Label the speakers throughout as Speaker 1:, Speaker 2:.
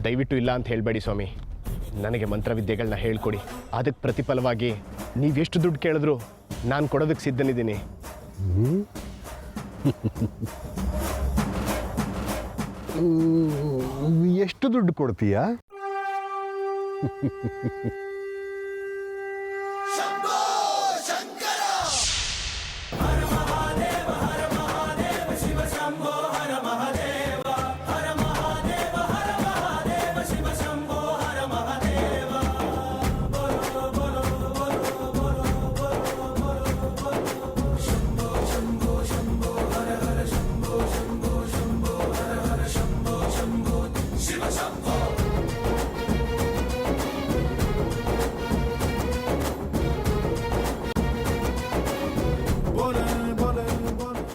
Speaker 1: ದಯವಿಟ್ಟು ಇಲ್ಲ ಅಂತ ಹೇಳಬೇಡಿ ಸ್ವಾಮಿ. ನನಗೆ ಮಂತ್ರವಿದ್ಯೆಗಳನ್ನ ಹೇಳ್ಕೊಡಿ. ಅದಕ್ಕೆ ಪ್ರತಿಫಲವಾಗಿ ನೀವೆಷ್ಟು ದುಡ್ಡು ಕೇಳಿದ್ರು ನಾನು ಕೊಡೋದಕ್ಕೆ ಸಿದ್ಧನಿದ್ದೀನಿ.
Speaker 2: ಎಷ್ಟು ದುಡ್ಡು ಕೊಡ್ತೀಯಾ?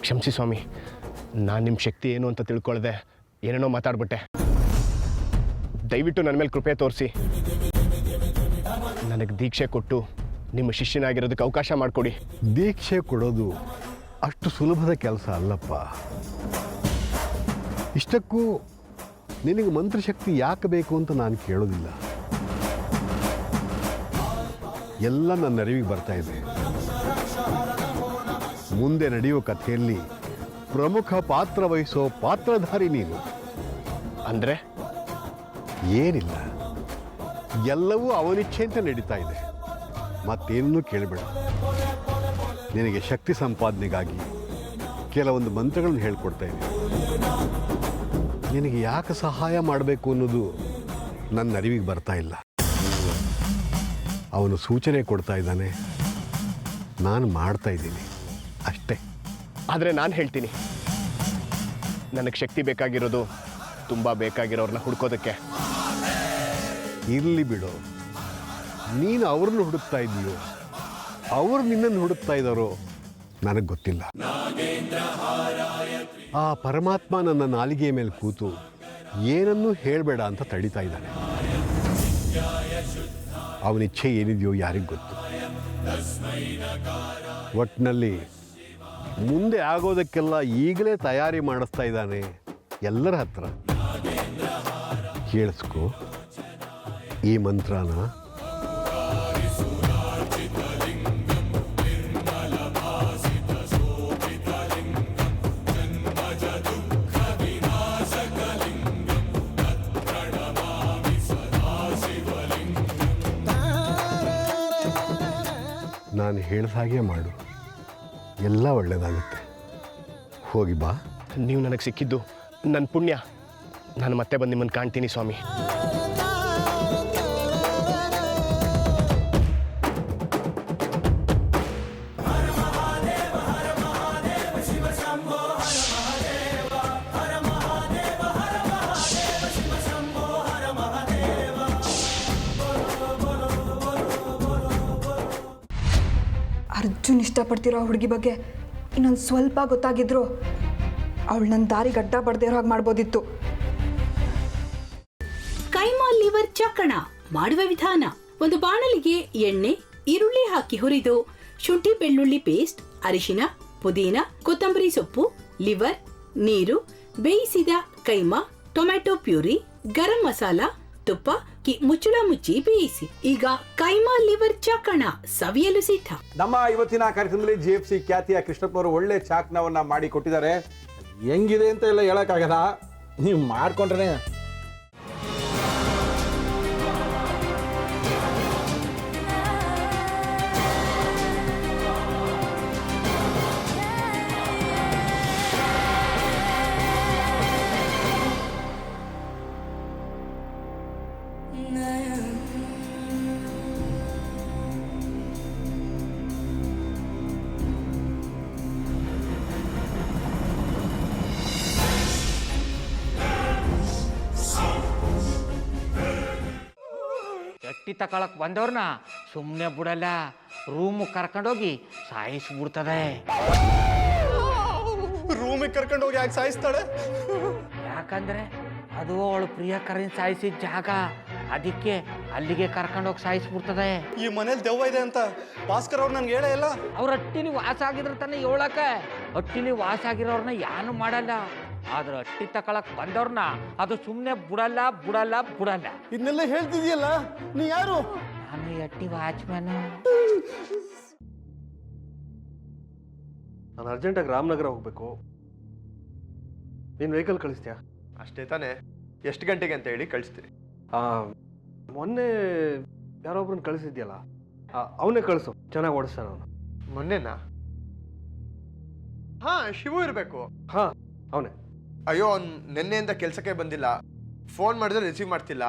Speaker 1: ಕ್ಷಮಿಸಿ ಸ್ವಾಮಿ, ನಾನು ನಿಮ್ಮ ಶಕ್ತಿ ಏನು ಅಂತ ತಿಳ್ಕೊಳ್ದೆ ಏನೇನೋ ಮಾತಾಡ್ಬಿಟ್ಟೆ. ದಯವಿಟ್ಟು ನನ್ನ ಮೇಲೆ ಕೃಪೆ ತೋರಿಸಿ ನನಗೆ ದೀಕ್ಷೆ ಕೊಟ್ಟು ನಿಮ್ಮ ಶಿಷ್ಯನಾಗಿರೋದಕ್ಕೆ ಅವಕಾಶ ಮಾಡಿಕೊಡಿ.
Speaker 2: ದೀಕ್ಷೆ ಕೊಡೋದು ಅಷ್ಟು ಸುಲಭದ ಕೆಲಸ ಅಲ್ಲಪ್ಪ. ಇಷ್ಟಕ್ಕೂ ನಿನಗೆ ಮಂತ್ರಶಕ್ತಿ ಯಾಕೆ ಬೇಕು ಅಂತ ನಾನು ಕೇಳೋದಿಲ್ಲ. ಎಲ್ಲ ನನ್ನ ಅರಿವಿಗೆ ಬರ್ತಾ ಇದೆ. ಮುಂದೆ ನಡೆಯುವ ಕಥೆಯಲ್ಲಿ ಪ್ರಮುಖ ಪಾತ್ರ ವಹಿಸೋ ಪಾತ್ರಧಾರಿ ನೀನು.
Speaker 1: ಅಂದರೆ
Speaker 2: ಏನಿಲ್ಲ, ಎಲ್ಲವೂ ಅವನಿಚ್ಛೆ ಅಂತ ನಡೀತಾ ಇದೆ. ಮತ್ತೇನೂ ಕೇಳಬೇಡ. ನಿನಗೆ ಶಕ್ತಿ ಸಂಪಾದನೆಗಾಗಿ ಕೆಲವೊಂದು ಮಂತ್ರಗಳನ್ನು ಹೇಳ್ಕೊಡ್ತಾ ಇದ್ದೀನಿ. ನಿನಗೆ ಯಾಕೆ ಸಹಾಯ ಮಾಡಬೇಕು ಅನ್ನೋದು ನನ್ನ ಅರಿವಿಗೆ ಬರ್ತಾ ಇಲ್ಲ. ಅವನು ಸೂಚನೆ ಕೊಡ್ತಾ ಇದ್ದಾನೆ, ನಾನು ಮಾಡ್ತಾ ಇದ್ದೀನಿ ಅಷ್ಟೇ.
Speaker 1: ಆದರೆ ನಾನು ಹೇಳ್ತೀನಿ, ನನಗೆ ಶಕ್ತಿ ಬೇಕಾಗಿರೋದು ತುಂಬ ಬೇಕಾಗಿರೋರನ್ನ ಹುಡ್ಕೋದಕ್ಕೆ.
Speaker 2: ಇರಲಿ ಬಿಡು, ನೀನು ಅವ್ರನ್ನ ಹುಡುಕ್ತಾ ಇದೆಯೋ ಅವ್ರು ನಿನ್ನನ್ನು ಹುಡುಕ್ತಾ ಇದ್ದಾರೋ ನನಗೆ ಗೊತ್ತಿಲ್ಲ. ಆ ಪರಮಾತ್ಮ ನನ್ನ ನಾಲಿಗೆಯ ಮೇಲೆ ಕೂತು ಏನನ್ನೂ ಹೇಳಬೇಡ ಅಂತ ತಡಿತಾ ಇದ್ದಾನೆ. ಅವನ ಇಚ್ಛೆ ಏನಿದೆಯೋ ಯಾರಿಗೆ ಗೊತ್ತು. ಒಟ್ಟಿನಲ್ಲಿ ಮುಂದೆ ಆಗೋದಕ್ಕೆಲ್ಲ ಈಗಲೇ ತಯಾರಿ ಮಾಡಿಸ್ತಾ ಇದ್ದಾನೆ ಎಲ್ಲರ ಹತ್ರ. ಕೇಳಿಸ್ಕೊ ಈ ಮಂತ್ರನ. ನಾನು ಹೇಳಿದ ಹಾಗೆ ಮಾಡು, ಎಲ್ಲ ಒಳ್ಳೆಯದಾಗುತ್ತೆ. ಹೋಗಿ ಬಾ.
Speaker 1: ನೀವು ನನಗೆ ಸಿಕ್ಕಿದ್ದು ನನ್ನ ಪುಣ್ಯ. ನಾನು ಮತ್ತೆ ಬಂದು ನಿಮ್ಮನ್ನು ಕಾಣ್ತೀನಿ ಸ್ವಾಮಿ.
Speaker 3: ಅರ್ಜುನ್ ಇಷ್ಟಪಡ್ತಿರೋ ಹುಡುಗಿ ಬಗ್ಗೆ ಇನ್ನೊಂದು ಸ್ವಲ್ಪ ಗೊತ್ತಾಗಿದ್ರು ಅವಳು ನನ್ನ ದಾರಿ ಗಡ್ಡ ಬಡ್ದಿರೋ ಹಾಗೆ ಮಾಡ್ಬೋದಿತ್ತು.
Speaker 4: ಕೈಮಾ ಲಿವರ್ ಚಕ್ಕಣ ಮಾಡುವ ವಿಧಾನ: ಒಂದು ಬಾಣಲಿಗೆ ಎಣ್ಣೆ, ಈರುಳ್ಳಿ ಹಾಕಿ ಹುರಿದು ಶುಂಠಿ ಬೆಳ್ಳುಳ್ಳಿ ಪೇಸ್ಟ್, ಅರಿಶಿನ, ಪುದೀನ, ಕೊತ್ತಂಬರಿ ಸೊಪ್ಪು, ಲಿವರ್, ನೀರು, ಬೇಯಿಸಿದ ಕೈಮಾ, ಟೊಮ್ಯಾಟೊ ಪ್ಯೂರಿ, ಗರಂ ಮಸಾಲ, ತುಪ್ಪ ಮುಚ್ಚಳ ಮುಚ್ಚಿ ಬೇಯಿಸಿ. ಈಗ ಕೈಮಾ ಲಿವರ್ ಚಾಕಣ ಸವಿಯಲು ಸಿದ್ಧ.
Speaker 5: ನಮ್ಮ ಇವತ್ತಿನ ಕಾರ್ಯಕ್ರಮದಲ್ಲಿ GFC ಖ್ಯಾತಿಯ ಕೃಷ್ಣಪ್ಪನವರು ಒಳ್ಳೆ ಚಾಕ್ನವನ್ನ ಮಾಡಿ ಕೊಟ್ಟಿದ್ದಾರೆ. ಹೆಂಗಿದೆ ಅಂತ ಎಲ್ಲ ಹೇಳಕ್ಕಾಗಲ್ಲ, ನೀವು ಮಾಡ್ಕೊಂಡ್ರೆ.
Speaker 6: ಎಟ್ಟಿ ತಕೊಳಕ್ ಬಂದವ್ರನ್ನ ಸುಮ್ಮನೆ ಬಿಡಲ್ಲ, ರೂಮ್ ಕರ್ಕೊಂಡೋಗಿ ಸಾಯಿಸ್ಬಿಡ್ತದೆ.
Speaker 1: ರೂಮಿಗೆ ಕರ್ಕೊಂಡೋಗಿ ಯಾಕೆ ಸಾಯಿಸ್ತಾಳೆ?
Speaker 6: ಯಾಕಂದ್ರೆ ಅದು ಅವಳು ಪ್ರಿಯಕರನ್ ಸಾಯಿಸಿದ ಜಾಗ, ಅದಕ್ಕೆ ಅಲ್ಲಿಗೆ ಕರ್ಕೊಂಡೋಗಿ ಸಾಯಿಸ್ಬಿಡ್ತದೆ.
Speaker 1: ಈ ಮನೇಲಿ ದೆವ್ವ ಇದೆ ಅಂತ ಭಾಸ್ಕರ್ ಅವ್ರು ನನ್ಗೆ ಹೇಳೇ ಇಲ್ಲ.
Speaker 6: ಅವ್ರ ಹಟ್ಟಿಲಿ ವಾಸ ಆಗಿದ್ರ ತಾನೆ ಹೇಳಕ. ಹಟ್ಟಿಲಿ ವಾಸ ಆಗಿರೋರ್ನ ಯಾನು ಮಾಡಲ್ಲ, ಆದ್ರೆ ಅಟ್ಟಿ ತಕೊಳಕ್ ಬಂದವ್ರನ್ನ ಅದು ಸುಮ್ಮನೆ ಬಿಡಲ್ಲ ಬಿಡಲ್ಲ ಬಿಡಲ್ಲ.
Speaker 7: ಇದನ್ನೆಲ್ಲ ಹೇಳ್ತಿದ್ಯಲ್ಲ, ನೀ ಯಾರು?
Speaker 6: ನಾನು ಅಟ್ಟಿ ವಾಚ್ಮ್ಯಾನು.
Speaker 7: ನಾನು ಅರ್ಜೆಂಟಾಗಿ ರಾಮನಗರ ಹೋಗ್ಬೇಕು. ನೀನು ವೆಹಿಕಲ್ ಕಳಿಸ್ತೀಯಾ?
Speaker 8: ಅಷ್ಟೇ ತಾನೇ? ಎಷ್ಟು ಗಂಟೆಗೆ ಅಂತ ಹೇಳಿ ಕಳಿಸ್ತೀರಿ.
Speaker 7: ಮೊನ್ನೆ ಯಾರೊಬ್ರನ್ನ ಕಳಿಸಿದ್ಯಲ್ಲ, ಅವನೇ ಕಳಿಸು, ಚೆನ್ನಾಗಿ ಓಡಿಸ್ತಾನ ಅವನು.
Speaker 8: ಮೊನ್ನೆನಾ? ಹಾ, ಶಿವು ಇರಬೇಕು.
Speaker 7: ಹಾ, ಅವನೇ.
Speaker 8: ಅಯ್ಯೋ, ಅವ್ನು ನಿನ್ನೆಯಿಂದ ಕೆಲಸಕ್ಕೆ ಬಂದಿಲ್ಲ. ಫೋನ್ ಮಾಡಿದ್ರೆ ರಿಸೀವ್ ಮಾಡ್ತಿಲ್ಲ.